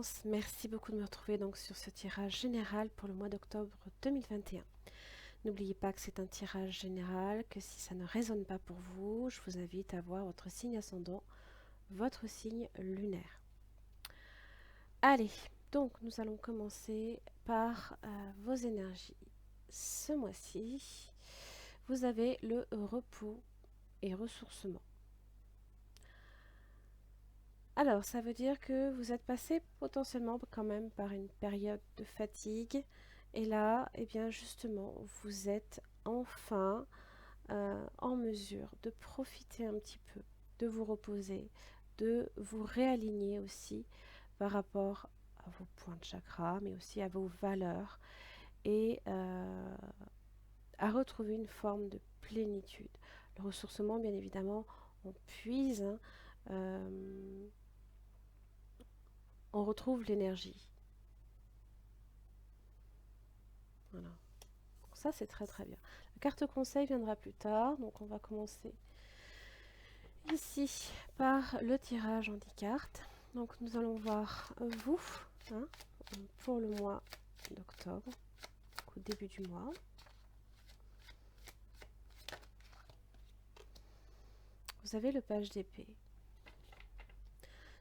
Balance, merci beaucoup de me retrouver donc sur ce tirage général pour le mois d'octobre 2021. N'oubliez pas que c'est un tirage général, que si ça ne résonne pas pour vous, je vous invite à voir votre signe ascendant, votre signe lunaire. Allez, donc nous allons commencer par vos énergies. Ce mois-ci, vous avez le repos et ressourcement. Alors, ça veut dire que vous êtes passé potentiellement quand même par une période de fatigue. Et là, eh bien justement, vous êtes enfin en mesure de profiter un petit peu, de vous reposer, de vous réaligner aussi par rapport à vos points de chakra, mais aussi à vos valeurs et à retrouver une forme de plénitude. Le ressourcement, bien évidemment, on puise, hein, on retrouve l'énergie. Voilà. Donc ça, c'est très très bien. La carte conseil viendra plus tard, donc on va commencer ici par le tirage en 10 cartes. Donc nous allons voir vous, hein, pour le mois d'octobre, au début du mois. Vous avez le page d'épée.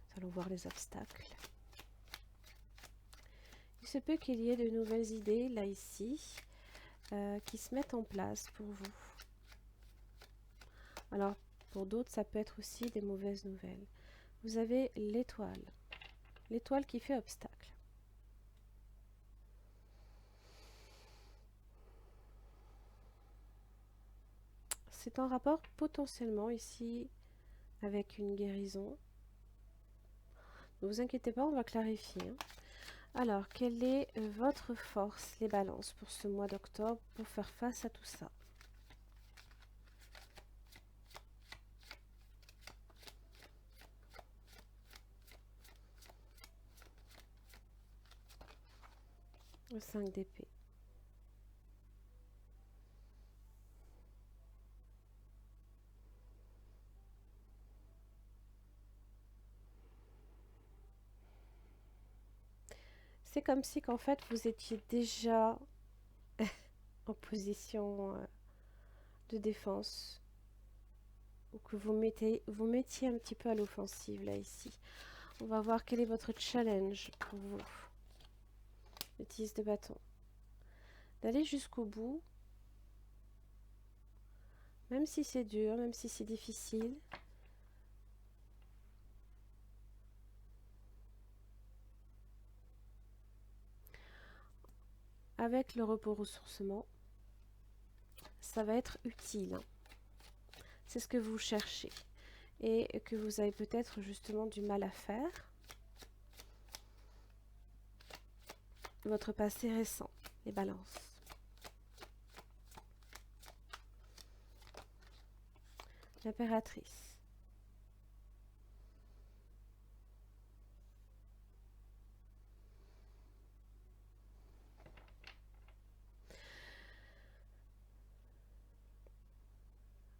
Nous allons voir les obstacles. Il se peut qu'il y ait de nouvelles idées, là, ici, qui se mettent en place pour vous. Alors, pour d'autres, ça peut être aussi des mauvaises nouvelles. Vous avez l'étoile qui fait obstacle. C'est en rapport potentiellement ici avec une guérison. Ne vous inquiétez pas, on va clarifier. Alors, quelle est votre force, les balances, pour ce mois d'octobre, pour faire face à tout ça? Le 5 d'épée. C'est comme si qu'en fait vous étiez déjà en position de défense ou que vous mettiez un petit peu à l'offensive là ici. On va voir quel est votre challenge pour vous. Le 10 de bâton. D'aller jusqu'au bout, même si c'est dur, même si c'est difficile. Avec le repos ressourcement, ça va être utile. C'est ce que vous cherchez et que vous avez peut-être justement du mal à faire. Votre passé récent, les balances. L'impératrice.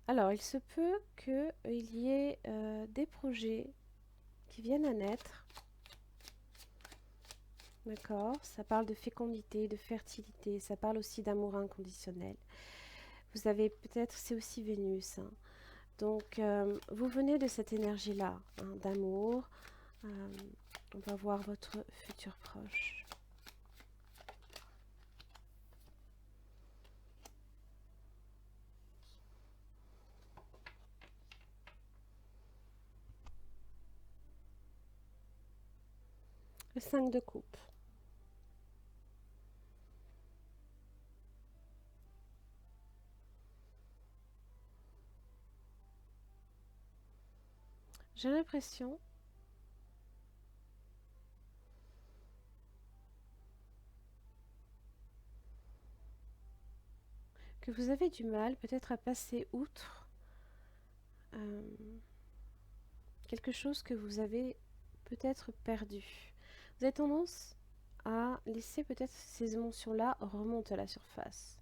Alors, il se peut qu'il y ait des projets qui viennent à naître. D'accord? Ça parle de fécondité, de fertilité, ça parle aussi d'amour inconditionnel. Vous avez peut-être, c'est aussi Vénus, hein. Donc, vous venez de cette énergie-là, hein, d'amour. On va voir votre futur proche. Le 5 de coupe. J'ai l'impression que vous avez du mal peut-être à passer outre quelque chose que vous avez peut-être perdu. Vous avez tendance à laisser peut-être ces émotions-là remonter à la surface.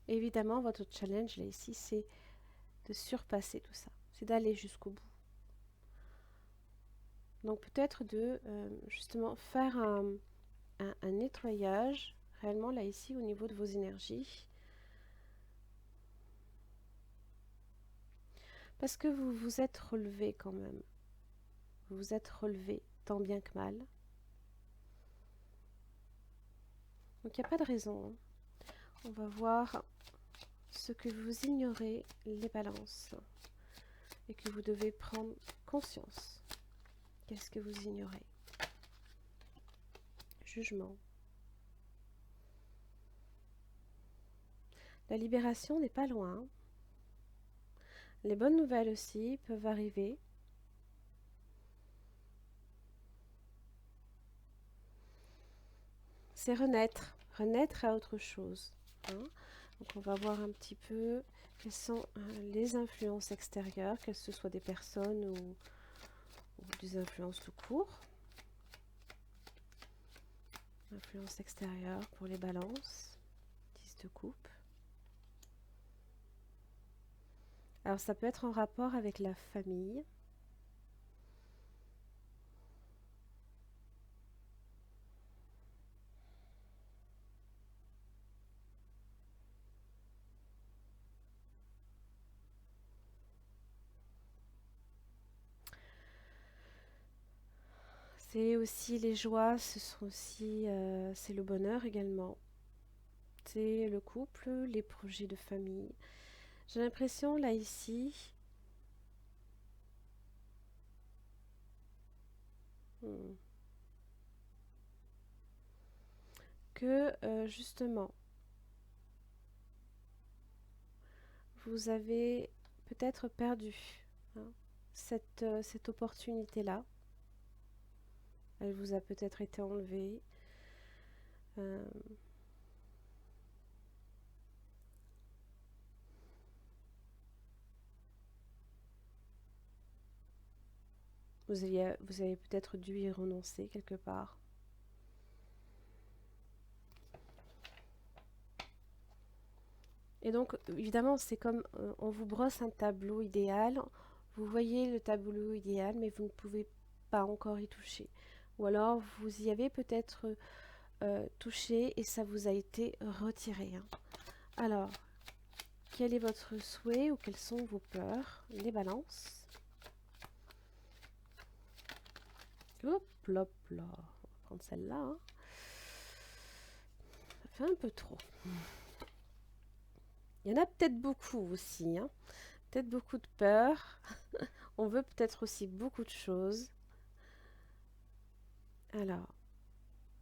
Évidemment, votre challenge là ici, c'est de surpasser tout ça, c'est d'aller jusqu'au bout. Donc peut-être de justement faire un nettoyage réellement là ici au niveau de vos énergies. Parce que vous vous êtes relevé quand même. Vous vous êtes relevé tant bien que mal. Donc il n'y a pas de raison. On va voir ce que vous ignorez, les balances. Et que vous devez prendre conscience. Qu'est-ce que vous ignorez? Jugement. La libération n'est pas loin. Les bonnes nouvelles aussi peuvent arriver. C'est renaître, renaître à autre chose. Hein. Donc on va voir un petit peu quelles sont les influences extérieures, que ce soit des personnes ou des influences tout court. Influence extérieure pour les balances, 10 de coupe. Alors ça peut être en rapport avec la famille. C'est aussi les joies, ce sont aussi c'est le bonheur également. C'est le couple, les projets de famille. J'ai l'impression là ici que justement vous avez peut-être perdu hein, cette opportunité-là. Elle vous a peut-être été enlevée. Vous avez peut-être dû y renoncer quelque part. Et donc, évidemment, c'est comme on vous brosse un tableau idéal. Vous voyez le tableau idéal, mais vous ne pouvez pas encore y toucher. Ou alors, vous y avez peut-être touché et ça vous a été retiré. Hein. Alors, quel est votre souhait ou quelles sont vos peurs? Les balances. Hop, hop, là. On va prendre celle-là. Hein. Ça fait un peu trop. Il y en a peut-être beaucoup aussi. Hein. Peut-être beaucoup de peur. On veut peut-être aussi beaucoup de choses. Alors,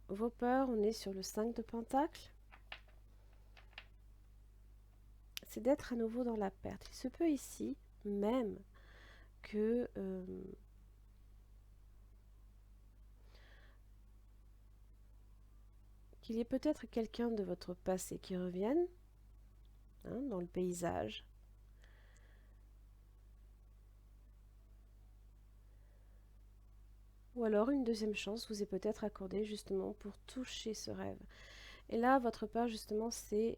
vos peurs, on est sur le 5 de Pentacle. C'est d'être à nouveau dans la perte. Il se peut ici même que qu'il y ait peut-être quelqu'un de votre passé qui revienne hein, dans le paysage. Ou alors une deuxième chance vous est peut-être accordée justement pour toucher ce rêve. Et là, votre peur justement, c'est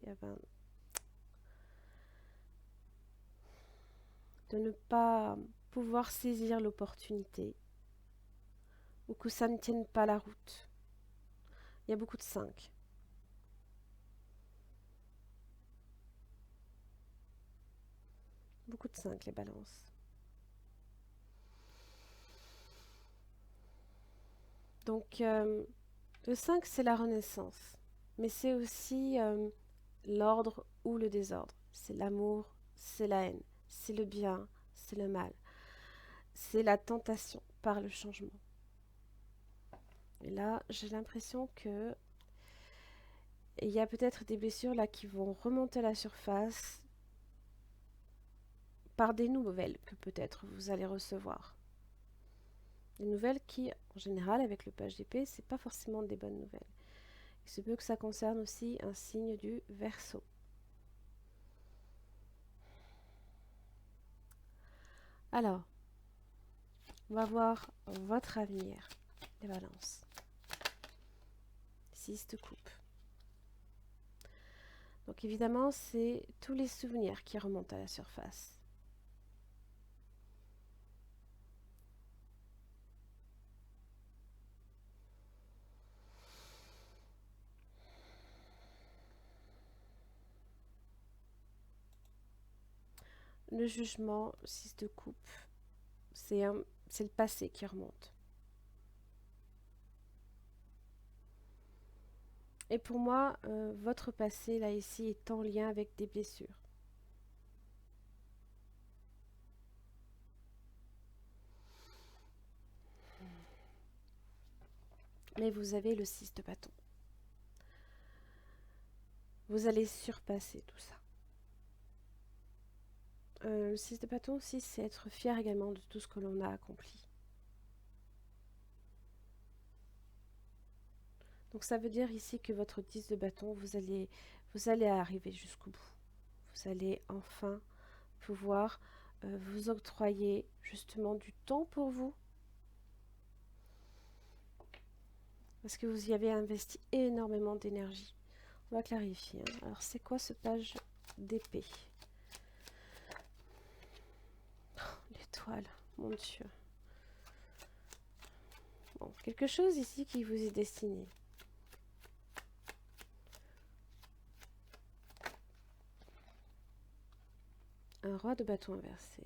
de ne pas pouvoir saisir l'opportunité ou que ça ne tienne pas la route. Il y a beaucoup de 5. Beaucoup de 5, les balances. Donc, le 5, c'est la renaissance. Mais c'est aussi l'ordre ou le désordre. C'est l'amour, c'est la haine. C'est le bien, c'est le mal. C'est la tentation par le changement. Et là, j'ai l'impression que il y a peut-être des blessures là qui vont remonter à la surface par des nouvelles que peut-être vous allez recevoir. Des nouvelles qui, en général, avec le page d'épée, c'est pas forcément des bonnes nouvelles. Il se peut que ça concerne aussi un signe du Verseau. Alors, on va voir votre avenir, les balances. 6 de coupe. Donc Donc évidemment, c'est tous les souvenirs qui remontent à la surface. Le jugement, 6 de coupe, c'est le passé qui remonte. Et pour moi, votre passé, là, ici, est en lien avec des blessures. Mais vous avez le 6 de bâton. Vous allez surpasser tout ça. Le 6 de bâton aussi, c'est être fier également de tout ce que l'on a accompli. Donc ça veut dire ici que votre 10 de bâton, vous allez arriver jusqu'au bout. Vous allez enfin pouvoir vous octroyer justement du temps pour vous. Parce que vous y avez investi énormément d'énergie. On va clarifier. Hein. Alors c'est quoi ce page d'épée? L'étoile, mon Dieu. Bon, quelque chose ici qui vous est destiné. Un roi de bâton inversé.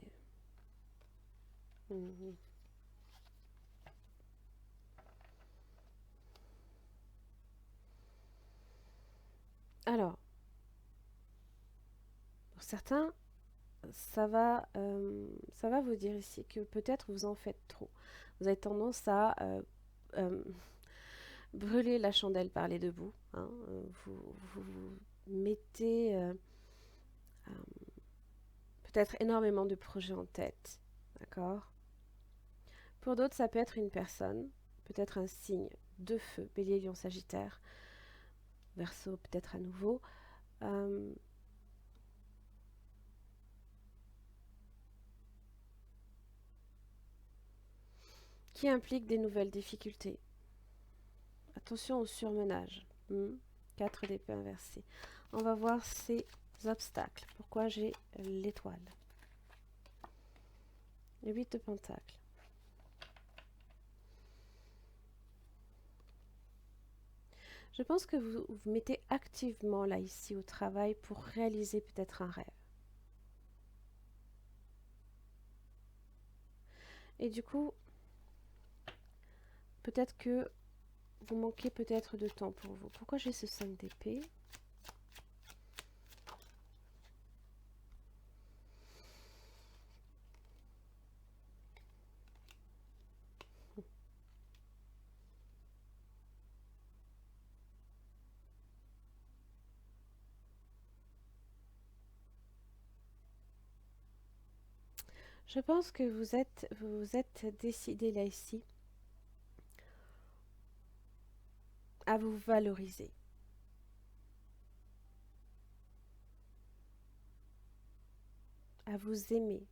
Mhm. Alors, pour certains, ça va vous dire ici que peut-être vous en faites trop. Vous avez tendance à euh, brûler la chandelle par les deux bouts. Hein. Vous mettez euh, peut-être énormément de projets en tête. D'accord? Pour d'autres, ça peut être une personne, peut-être un signe de feu, Bélier, Lion, Sagittaire, Verseau peut-être à nouveau, qui implique des nouvelles difficultés. Attention au surmenage. 4 d'épée inversée. On va voir ces obstacles. Pourquoi j'ai l'étoile. Le 8 de pentacles. Je pense que vous vous mettez activement là ici au travail pour réaliser peut-être un rêve. Et du coup, peut-être que vous manquez peut-être de temps pour vous. Pourquoi j'ai ce 5 d'épée? Je pense que vous êtes décidé là ici à vous valoriser. À vous aimer.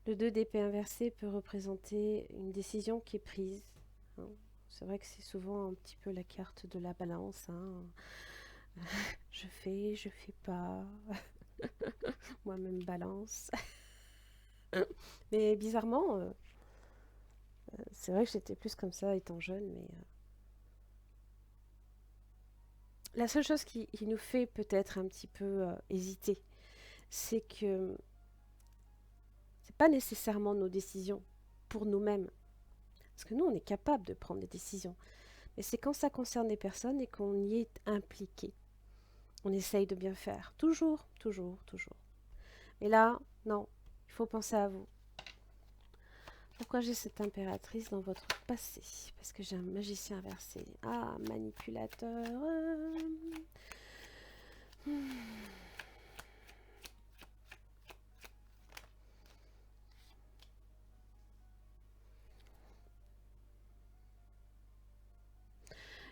Le 2 d'épée inversé peut représenter une décision qui est prise. Hein. C'est vrai que c'est souvent un petit peu la carte de la balance. Hein. Je fais pas. Moi-même balance. Mais bizarrement, c'est vrai que j'étais plus comme ça étant jeune, mais la seule chose qui nous fait peut-être un petit peu hésiter, c'est que c'est pas nécessairement nos décisions pour nous-mêmes. Parce que nous, on est capable de prendre des décisions. Mais c'est quand ça concerne des personnes et qu'on y est impliqué. On essaye de bien faire. Toujours, toujours, toujours. Et là, non, il faut penser à vous. Pourquoi j'ai cette impératrice dans votre passé? Parce que j'ai un magicien inversé. Ah, manipulateur.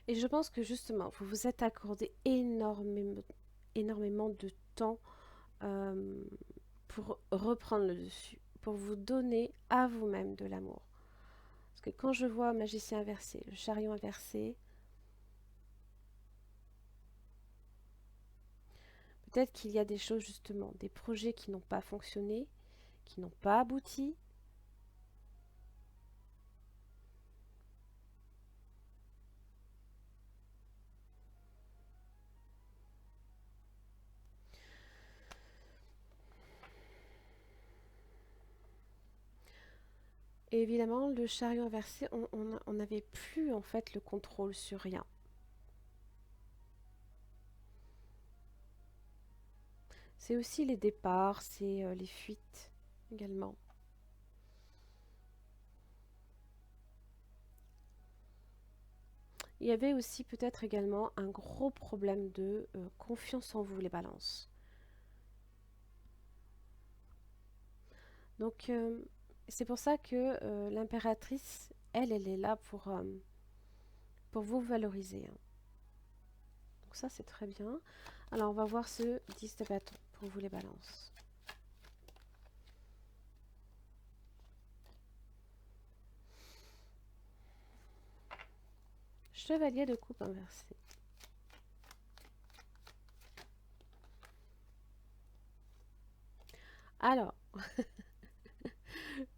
Et je pense que justement, vous vous êtes accordé énormément de temps pour reprendre le dessus, pour vous donner à vous-même de l'amour. Parce que quand je vois magicien inversé, le chariot inversé, peut-être qu'il y a des choses justement, des projets qui n'ont pas fonctionné, qui n'ont pas abouti. Et évidemment, le chariot inversé, on n'avait plus en fait le contrôle sur rien. C'est aussi les départs, c'est les fuites également. Il y avait aussi peut-être également un gros problème de confiance en vous, les balances. Donc, c'est pour ça que l'impératrice, elle est là pour vous valoriser, hein. Donc ça, c'est très bien. Alors, on va voir ce 10 de bâton pour vous, les balances. Chevalier de coupe inversé. Alors,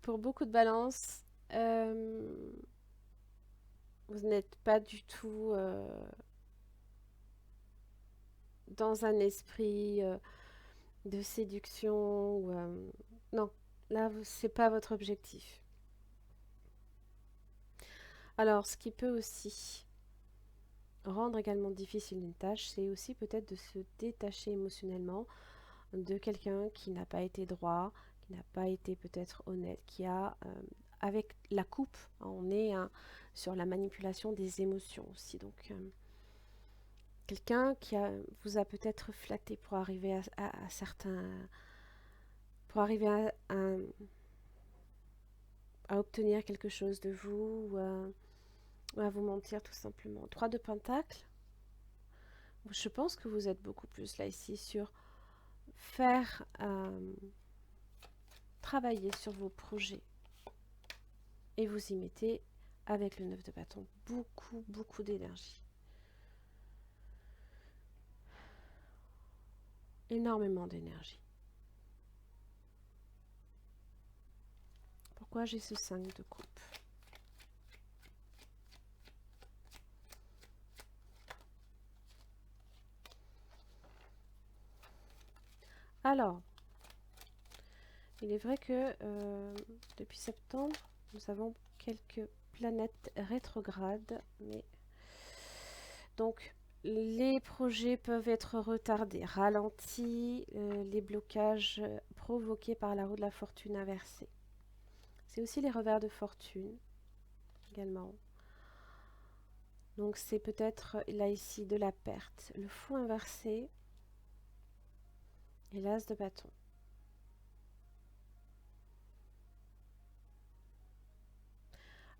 pour beaucoup de balances, vous n'êtes pas du tout dans un esprit de séduction. Non, là, c'est pas votre objectif. Alors, ce qui peut aussi rendre également difficile une tâche, c'est aussi peut-être de se détacher émotionnellement de quelqu'un qui n'a pas été droit, qui n'a pas été peut-être honnête, qui a, avec la coupe, hein, on est sur la manipulation des émotions aussi. Donc, quelqu'un qui vous a peut-être flatté pour arriver à certains, pour arriver à obtenir quelque chose de vous, ou à vous mentir tout simplement. 3 de Pentacle, je pense que vous êtes beaucoup plus là ici sur faire travailler sur vos projets. Et vous y mettez, avec le 9 de bâton, beaucoup, beaucoup d'énergie. Énormément d'énergie. Pourquoi j'ai ce 5 de coupe? Alors, il est vrai que depuis septembre, nous avons quelques planètes rétrogrades, mais donc les projets peuvent être retardés, ralentis, les blocages provoqués par la roue de la fortune inversée. C'est aussi les revers de fortune également. Donc c'est peut-être là ici de la perte. Le fou inversé et l'as de bâton.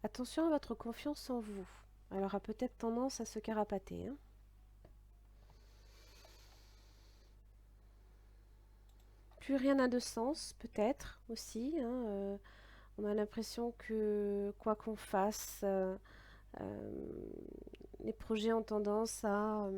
Attention à votre confiance en vous. Elle aura peut-être tendance à se carapater, hein. Plus rien n'a de sens, peut-être aussi, hein, on a l'impression que quoi qu'on fasse, les projets ont tendance à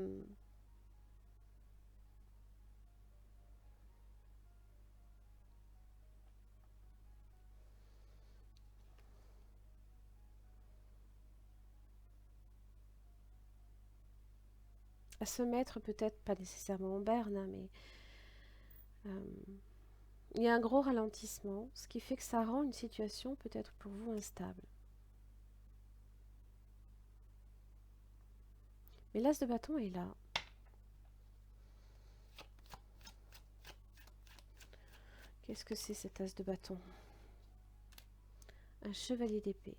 se mettre peut-être, pas nécessairement en berne, hein, mais il y a un gros ralentissement, ce qui fait que ça rend une situation peut-être pour vous instable. Mais l'as de bâton est là. Qu'est-ce que c'est cet as de bâton? Un chevalier d'épée.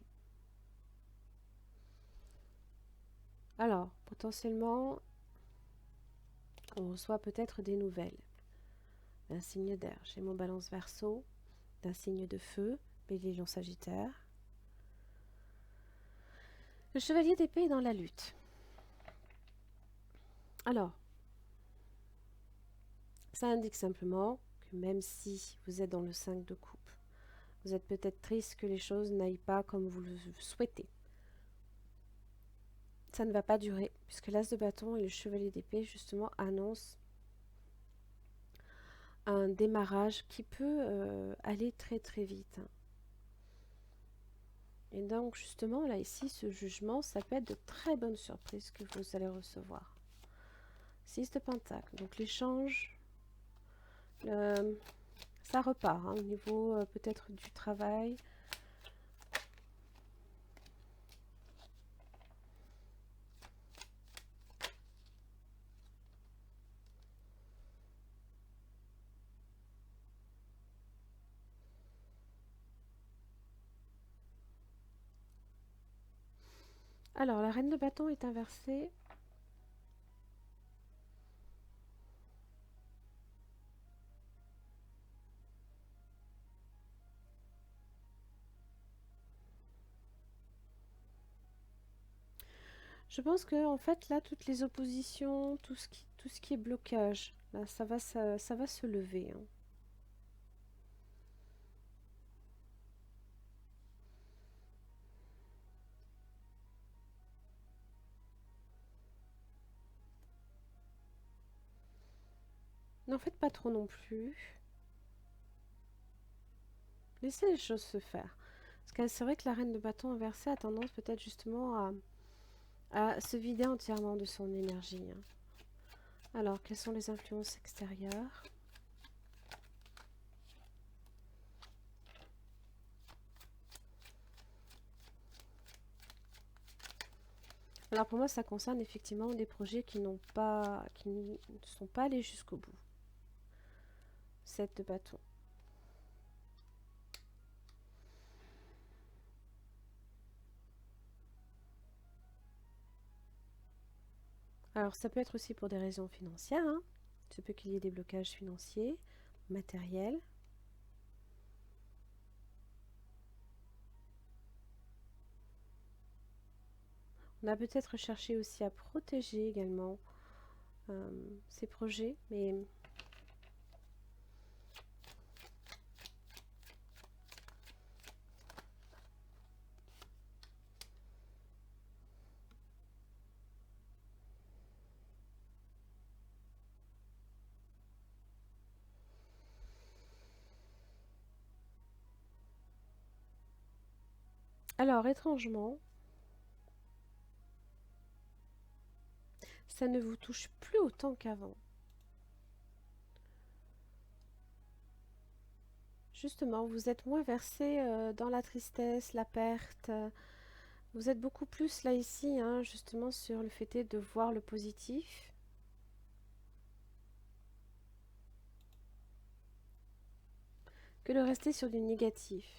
Alors, potentiellement, on reçoit peut-être des nouvelles d'un signe d'air. J'ai mon balance verso, d'un signe de feu, bélier, lion, sagittaire. Le chevalier d'épée est dans la lutte. Alors, ça indique simplement que même si vous êtes dans le 5 de coupe, vous êtes peut-être triste que les choses n'aillent pas comme vous le souhaitez. Ça ne va pas durer, puisque l'as de bâton et le chevalier d'épée, justement, annoncent un démarrage qui peut aller très très vite. Et donc justement là ici, ce jugement, ça peut être de très bonnes surprises que vous allez recevoir. 6 de Pentacle, donc l'échange, ça repart hein, au niveau peut-être du travail. Alors, la reine de bâton est inversée. Je pense que en fait là, toutes les oppositions, tout ce qui est blocage, là, ça va se lever, hein. N'en faites pas trop non plus. Laissez les choses se faire. Parce que c'est vrai que la reine de bâton inversée a tendance peut-être justement à se vider entièrement de son énergie, hein. Alors, quelles sont les influences extérieures? Alors pour moi, ça concerne effectivement des projets qui ne sont pas allés jusqu'au bout. 7 de bâton. Alors ça peut être aussi pour des raisons financières, hein. Il se peut qu'il y ait des blocages financiers, matériels. On a peut-être cherché aussi à protéger également ces projets, mais alors étrangement, ça ne vous touche plus autant qu'avant. Justement, vous êtes moins versé dans la tristesse, la perte. Vous êtes beaucoup plus là ici, hein, justement sur le fait de voir le positif. Que de rester sur du négatif.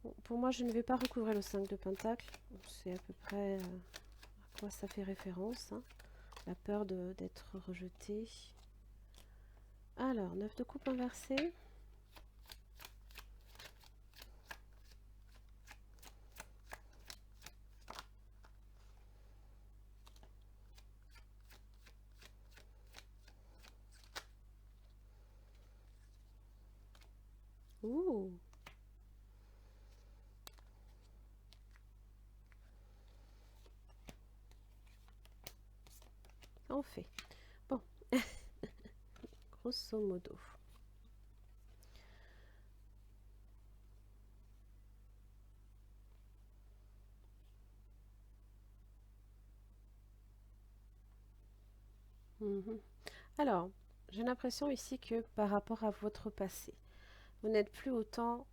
Bon, pour moi, je ne vais pas recouvrir le 5 de Pentacle. C'est à peu près à quoi ça fait référence, hein. La peur d'être rejeté. Alors, 9 de coupe inversé. Ouh. On fait. Bon, grosso modo. Mhm. Alors, j'ai l'impression ici que par rapport à votre passé, vous n'êtes plus autant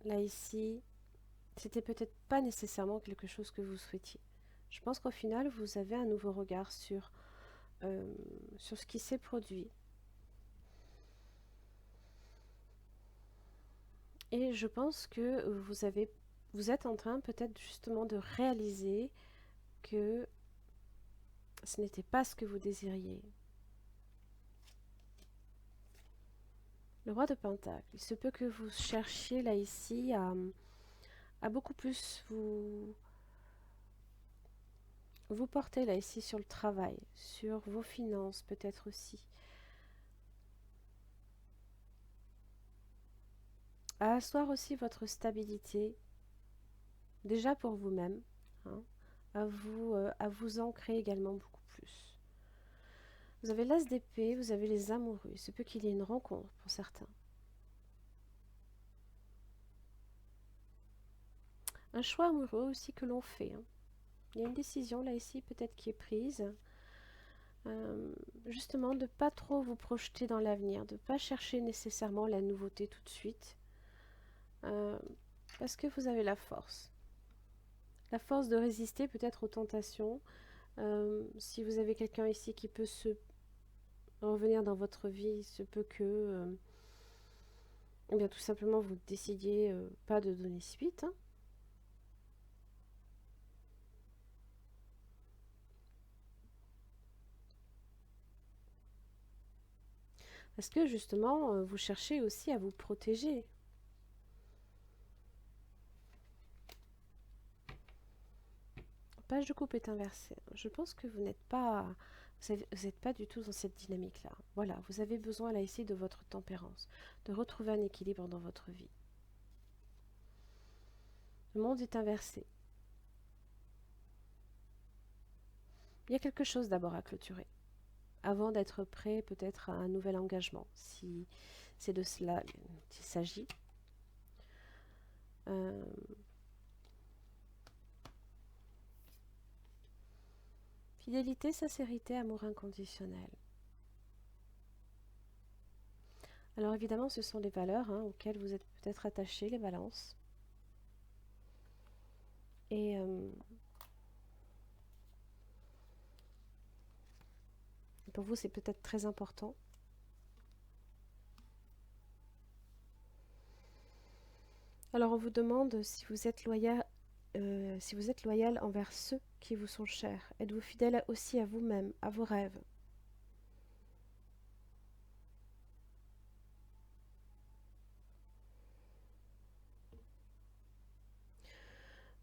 là ici. C'était peut-être pas nécessairement quelque chose que vous souhaitiez. Je pense qu'au final, vous avez un nouveau regard sur ce qui s'est produit. Et je pense que vous êtes en train peut-être justement de réaliser que ce n'était pas ce que vous désiriez. Le roi de Pentacle, il se peut que vous cherchiez là ici à beaucoup plus vous porter là ici sur le travail, sur vos finances peut-être aussi. à asseoir aussi votre stabilité, déjà pour vous-même, hein, à vous ancrer également beaucoup plus. Vous avez l'as d'épée, vous avez les amoureux. Il se peut qu'il y ait une rencontre pour certains. Un choix amoureux aussi que l'on fait, hein. Il y a une décision là ici peut-être qui est prise. Justement de ne pas trop vous projeter dans l'avenir, de ne pas chercher nécessairement la nouveauté tout de suite. Parce que vous avez la force. La force de résister peut-être aux tentations. Si vous avez quelqu'un ici qui peut se revenir dans votre vie, il se peut que eh bien, tout simplement vous décidiez pas de donner suite, hein. Parce que justement, vous cherchez aussi à vous protéger. Page de coupe est inversée. Je pense que vous n'êtes pas, vous n'êtes pas du tout dans cette dynamique-là. Voilà, vous avez besoin là ici de votre tempérance, de retrouver un équilibre dans votre vie. Le monde est inversé. Il y a quelque chose d'abord à clôturer, avant d'être prêt peut-être à un nouvel engagement, si c'est de cela qu'il s'agit. Fidélité, sincérité, amour inconditionnel. Alors évidemment, ce sont les valeurs auxquelles vous êtes peut-être attachés, les balances. Et pour vous, c'est peut-être très important. Alors on vous demande si vous êtes loyal envers ceux qui vous sont chers. Êtes-vous fidèle aussi à vous-même, à vos rêves?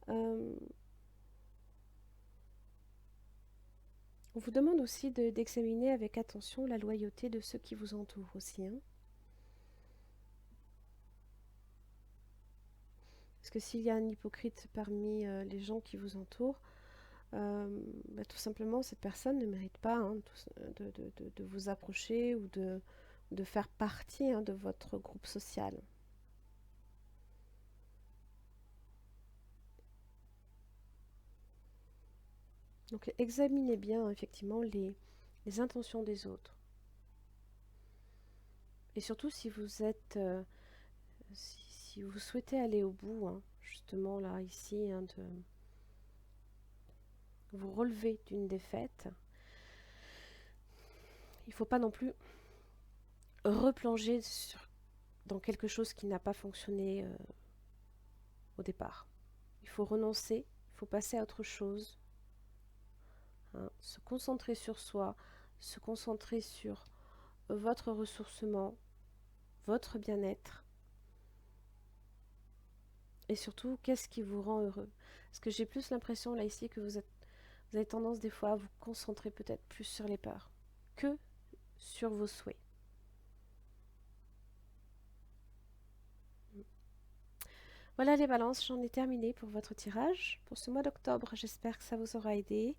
On vous demande aussi d'examiner avec attention la loyauté de ceux qui vous entourent aussi, hein. Parce que s'il y a un hypocrite parmi les gens qui vous entourent, tout simplement, cette personne ne mérite pas de vous approcher ou de faire partie de votre groupe social. Donc examinez bien effectivement les intentions des autres. Et surtout si vous êtes, si vous souhaitez aller au bout, justement là, ici, de vous relever d'une défaite, il ne faut pas non plus replonger dans quelque chose qui n'a pas fonctionné au départ. Il faut renoncer, il faut passer à autre chose, se concentrer sur soi, se concentrer sur votre ressourcement, votre bien-être. Et surtout, qu'est-ce qui vous rend heureux? Parce que j'ai plus l'impression là ici que vous avez tendance des fois à vous concentrer peut-être plus sur les peurs que sur vos souhaits. Voilà les balances, j'en ai terminé pour votre tirage pour ce mois d'octobre. J'espère que ça vous aura aidé.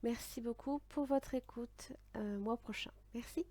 Merci beaucoup pour votre écoute. Mois prochain. Merci.